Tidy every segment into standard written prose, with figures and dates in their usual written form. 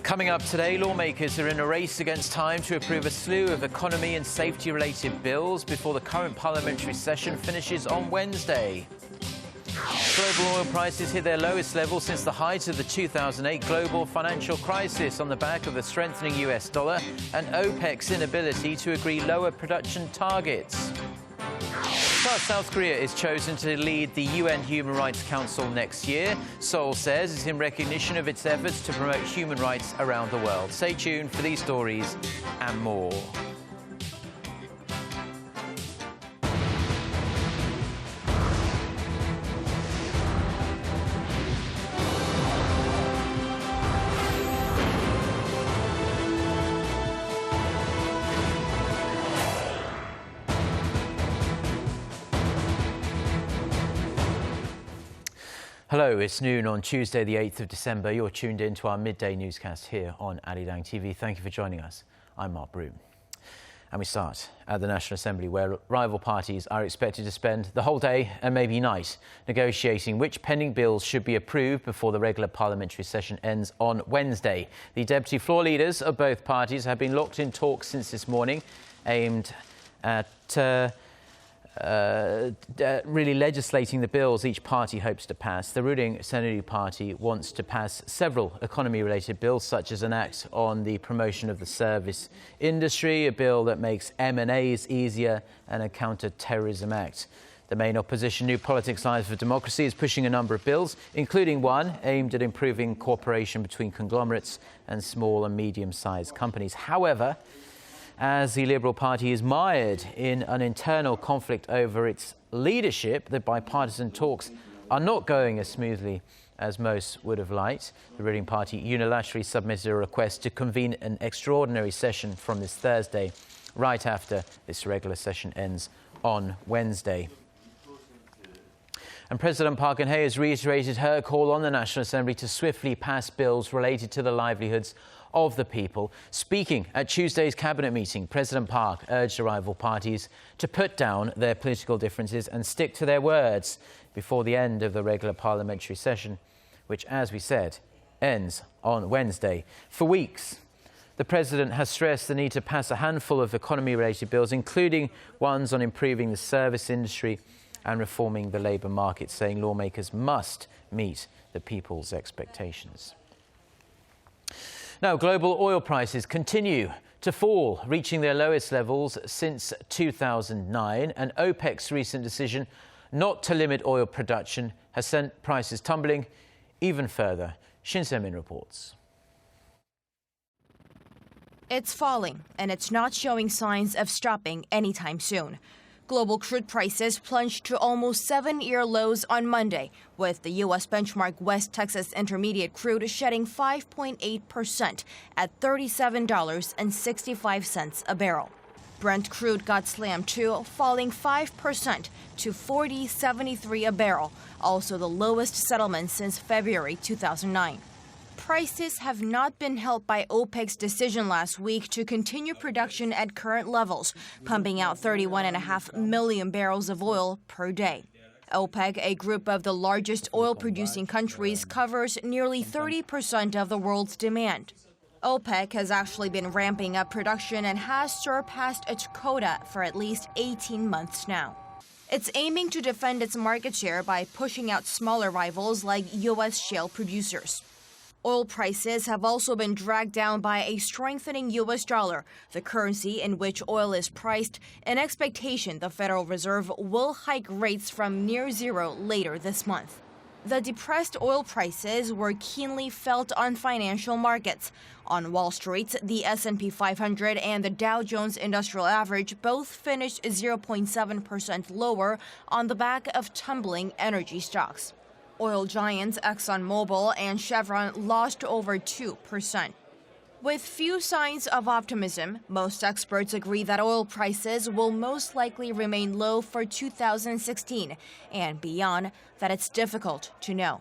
Coming up today, lawmakers are in a race against time to approve a slew of economy and safety-related bills before the current parliamentary session finishes on Wednesday. Global oil prices hit their lowest level since the height of the 2008 global financial crisis on the back of the strengthening US dollar and OPEC's inability to agree lower production targets. South Korea is chosen to lead the UN Human Rights Council next year. Seoul says it's in recognition of its efforts to promote human rights around the world. Stay tuned for these stories and more. Hello, it's noon on Tuesday, the 8th of December. You're tuned in to our midday newscast here on Arirang TV. Thank you for joining us. I'm Mark Broom. And we start at the National Assembly, where rival parties are expected to spend the whole day and maybe night negotiating which pending bills should be approved before the regular parliamentary session ends on Wednesday. The deputy floor leaders of both parties have been locked in talks since this morning, aimed at really legislating the bills each party hopes to pass. The ruling Senator Party wants to pass several economy-related bills, such as an act on the promotion of the service industry, a bill that makes M&As easier, and a counter-terrorism act. The main opposition, New Politics Alliance for Democracy, is pushing a number of bills, including one aimed at improving cooperation between conglomerates and small and medium-sized companies. However, as the Liberal Party is mired in an internal conflict over its leadership, the bipartisan talks are not going as smoothly as most would have liked. The ruling party unilaterally submitted a request to convene an extraordinary session from this Thursday, right after this regular session ends on Wednesday. And President Park Geun-hye has reiterated her call on the National Assembly to swiftly pass bills related to the livelihoods of the people. Speaking at Tuesday's cabinet meeting, President Park urged the rival parties to put down their political differences and stick to their words before the end of the regular parliamentary session, which, as we said, ends on Wednesday. For weeks, the President has stressed the need to pass a handful of economy-related bills, including ones on improving the service industry and reforming the labour market, saying lawmakers must meet the people's expectations. Now, global oil prices continue to fall, reaching their lowest levels since 2009, and OPEC's recent decision not to limit oil production has sent prices tumbling even further. Shin Se-min reports. It's falling, and it's not showing signs of stopping anytime soon. Global crude prices plunged to almost 7-year lows on Monday, with the U.S. benchmark West Texas Intermediate crude shedding 5.8% at $37.65 a barrel. Brent crude got slammed too, falling 5% to $40.73 a barrel, also the lowest settlement since February 2009. Prices have not been helped by OPEC's decision last week to continue production at current levels, pumping out 31.5 million barrels of oil per day. OPEC, a group of the largest oil-producing countries, covers nearly 30% of the world's demand. OPEC has actually been ramping up production and has surpassed its quota for at least 18 months now. It's aiming to defend its market share by pushing out smaller rivals like U.S. shale producers. Oil prices have also been dragged down by a strengthening U.S. dollar, the currency in which oil is priced, in expectation the Federal Reserve will hike rates from near zero later this month. The depressed oil prices were keenly felt on financial markets. On Wall Street, the S&P 500 and the Dow Jones Industrial Average both finished 0.7% lower on the back of tumbling energy stocks. Oil giants ExxonMobil and Chevron lost over 2%. With few signs of optimism, most experts agree that oil prices will most likely remain low for 2016 and beyond, that it's difficult to know.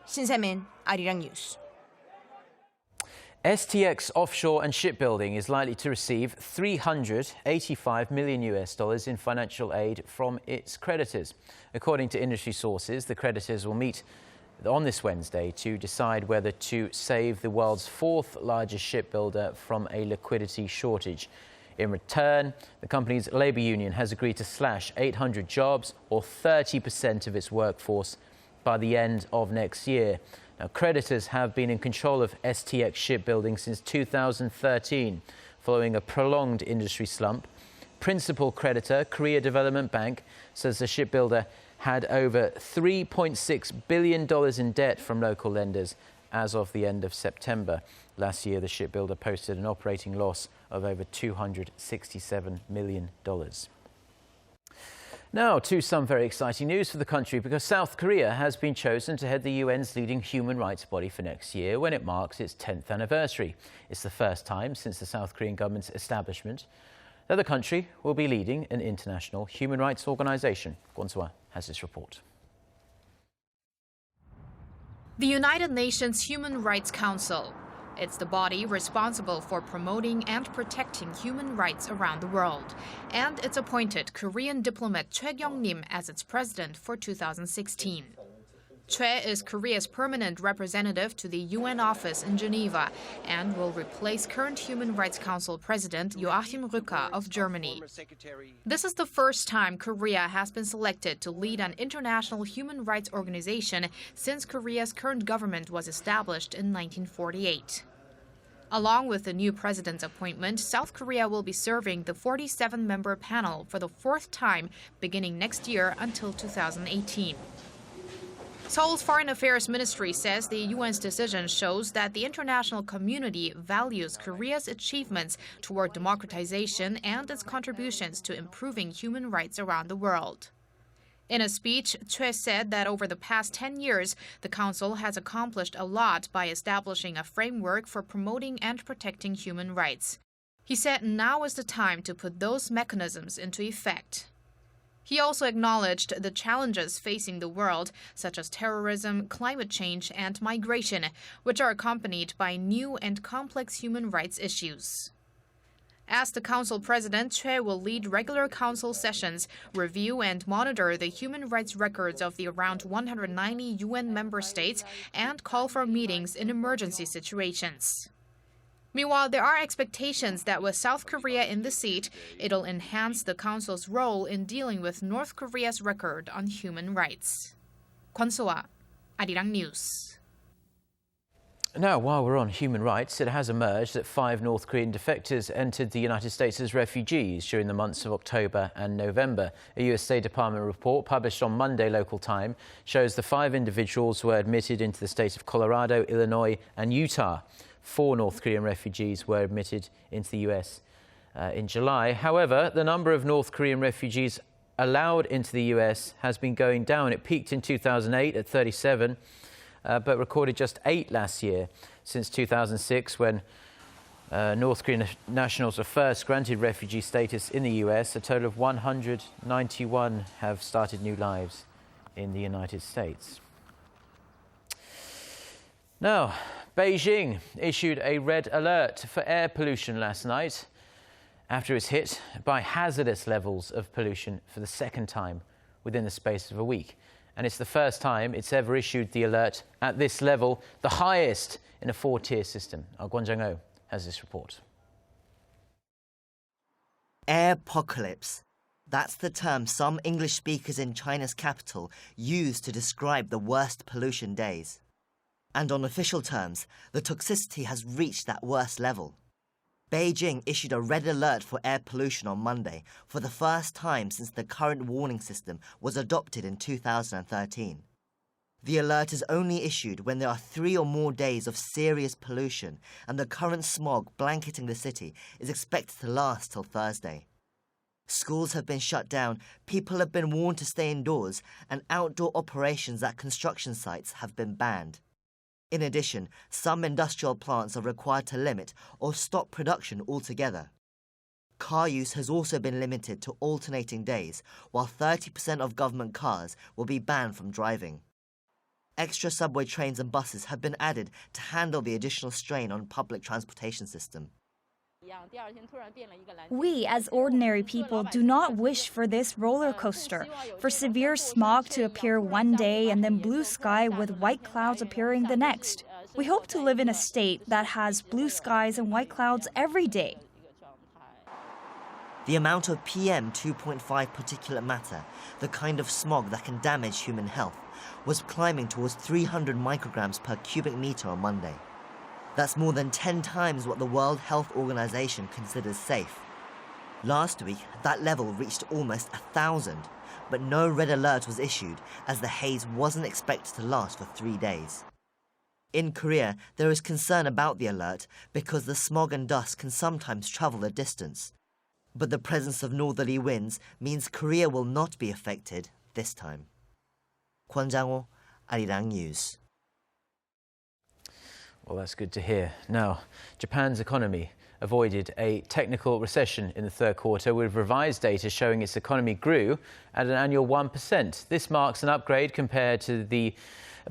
Shin Se-min, Arirang News. STX Offshore and Shipbuilding is likely to receive $385 million in financial aid from its creditors. According to industry sources, the creditors will meet on this Wednesday to decide whether to save the world's fourth largest shipbuilder from a liquidity shortage. In return, the company's labour union has agreed to slash 800 jobs, or 30% of its workforce, by the end of next year. Now, creditors have been in control of STX Shipbuilding since 2013, following a prolonged industry slump. Principal creditor, Korea Development Bank, says the shipbuilder had over $3.6 billion in debt from local lenders as of the end of September. Last year, the shipbuilder posted an operating loss of over $267 million. Now to some very exciting news for the country, because South Korea has been chosen to head the UN's leading human rights body for next year when it marks its 10th anniversary. It's the first time since the South Korean government's establishment that the country will be leading an international human rights organisation. Kwon So-ah has this report. The United Nations Human Rights Council. It's the body responsible for promoting and protecting human rights around the world. And it's appointed Korean diplomat Choi Kyung-nim as its president for 2016. Choi is Korea's permanent representative to the UN office in Geneva and will replace current Human Rights Council President Joachim Rücker of Germany. This is the first time Korea has been selected to lead an international human rights organization since Korea's current government was established in 1948. Along with the new president's appointment, South Korea will be serving the 47-member panel for the fourth time beginning next year until 2018. Seoul's Foreign Affairs Ministry says the UN's decision shows that the international community values Korea's achievements toward democratization and its contributions to improving human rights around the world. In a speech, Choi said that over the past 10 years, the Council has accomplished a lot by establishing a framework for promoting and protecting human rights. He said now is the time to put those mechanisms into effect. He also acknowledged the challenges facing the world, such as terrorism, climate change, and migration, which are accompanied by new and complex human rights issues. As the Council President, Choi will lead regular Council sessions, review and monitor the human rights records of the around 190 UN member states, and call for meetings in emergency situations. Meanwhile, there are expectations that with South Korea in the seat, it'll enhance the Council's role in dealing with North Korea's record on human rights. Kwon So-ah, Arirang News. Now, while we're on human rights, it has emerged that 5 North Korean defectors entered the United States as refugees during the months of October and November. A US State Department report published on Monday local time shows the 5 individuals were admitted into the states of Colorado, Illinois and Utah. 4 North Korean refugees were admitted into the US in July. However, the number of North Korean refugees allowed into the US has been going down. It peaked in 2008 at 37, but recorded just 8 last year. Since 2006, when North Korean nationals were first granted refugee status in the US, a total of 191 have started new lives in the United States. Now, Beijing issued a red alert for air pollution last night after it was hit by hazardous levels of pollution for the second time within the space of a week. And it's the first time it's ever issued the alert at this level, the highest in a 4-tier system. Kwon Jang-oh has this report. Airpocalypse. That's the term some English speakers in China's capital use to describe the worst pollution days. And on official terms, the toxicity has reached that worst level. Beijing issued a red alert for air pollution on Monday for the first time since the current warning system was adopted in 2013. The alert is only issued when there are 3 or more days of serious pollution, and the current smog blanketing the city is expected to last till Thursday. Schools have been shut down, people have been warned to stay indoors, and outdoor operations at construction sites have been banned. In addition, some industrial plants are required to limit or stop production altogether. Car use has also been limited to alternating days, while 30% of government cars will be banned from driving. Extra subway trains and buses have been added to handle the additional strain on public transportation system. We, as ordinary people, do not wish for this roller coaster, for severe smog to appear one day and then blue sky with white clouds appearing the next. We hope to live in a state that has blue skies and white clouds every day. The amount of PM 2.5 particulate matter, the kind of smog that can damage human health, was climbing towards 300 micrograms per cubic meter on Monday. That's more than 10 times what the World Health Organization considers safe. Last week, that level reached almost 1,000, but no red alert was issued as the haze wasn't expected to last for 3 days. In Korea, there is concern about the alert because the smog and dust can sometimes travel a distance. But the presence of northerly winds means Korea will not be affected this time. Kwon Jang-ho, Arirang News. Well, that's good to hear. Now, Japan's economy avoided a technical recession in the third quarter, with revised data showing its economy grew at an annual 1%. This marks an upgrade compared to the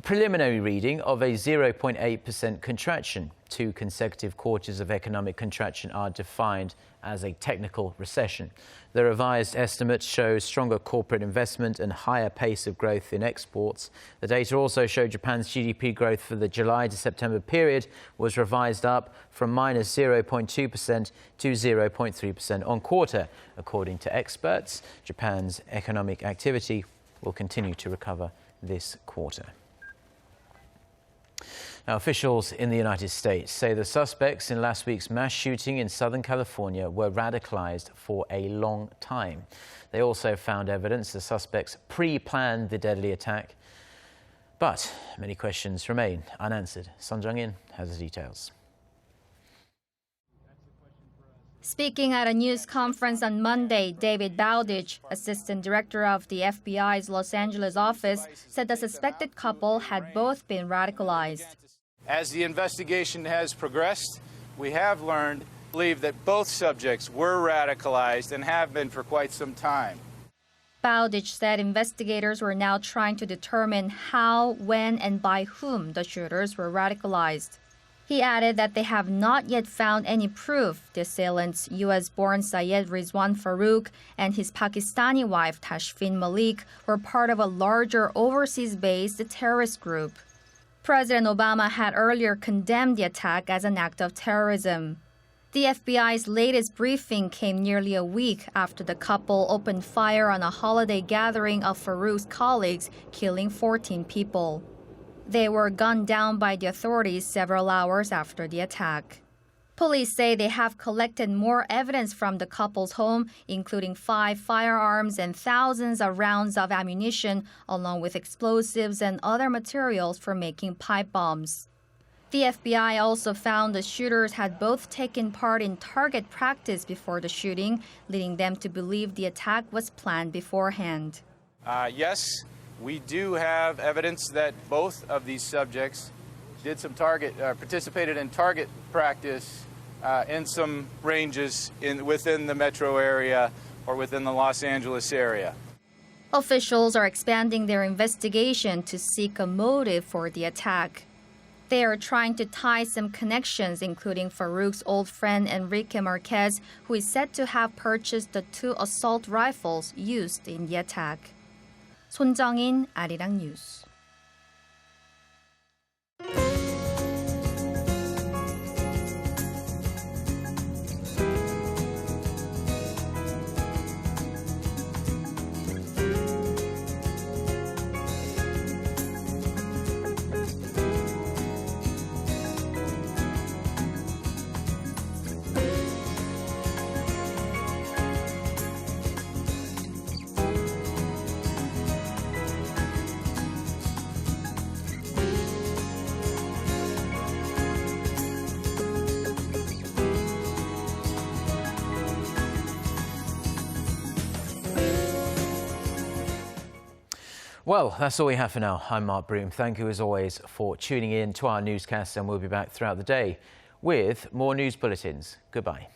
preliminary reading of a 0.8% contraction. 2 consecutive quarters of economic contraction are defined as a technical recession. The revised estimates show stronger corporate investment and higher pace of growth in exports. The data also show Japan's GDP growth for the July to September period was revised up from minus 0.2% to 0.3% on quarter. According to experts, Japan's economic activity will continue to recover this quarter. Now, officials in the United States say the suspects in last week's mass shooting in Southern California were radicalized for a long time. They also found evidence the suspects pre-planned the deadly attack. But many questions remain unanswered. Sun Jung-in has the details. Speaking at a news conference on Monday, David Bowditch, assistant director of the FBI's Los Angeles office, said the suspected couple had both been radicalized. As the investigation has progressed, we have believe that both subjects were radicalized and have been for quite some time. Bowditch said investigators were now trying to determine how, when, and by whom the shooters were radicalized. He added that they have not yet found any proof the assailants, U.S.-born Syed Rizwan Farook and his Pakistani wife Tashfin Malik, were part of a larger overseas-based terrorist group. President Obama had earlier condemned the attack as an act of terrorism. The FBI's latest briefing came nearly a week after the couple opened fire on a holiday gathering of Farook's colleagues, killing 14 people. They were gunned down by the authorities several hours after the attack. Police say they have collected more evidence from the couple's home, including 5 firearms and thousands of rounds of ammunition, along with explosives and other materials for making pipe bombs. The FBI also found the shooters had both taken part in target practice before the shooting, leading them to believe the attack was planned beforehand. Yes, we do have evidence that both of these subjects did some participated in target practice in some ranges within the metro area or within the Los Angeles area. Officials are expanding their investigation to seek a motive for the attack. They are trying to tie some connections, including Farook's old friend Enrique Marquez, who is said to have purchased the 2 assault rifles used in the attack. Son Jung-in, Arirang News. Well, that's all we have for now. I'm Mark Broom. Thank you as always for tuning in to our newscast, and we'll be back throughout the day with more news bulletins. Goodbye.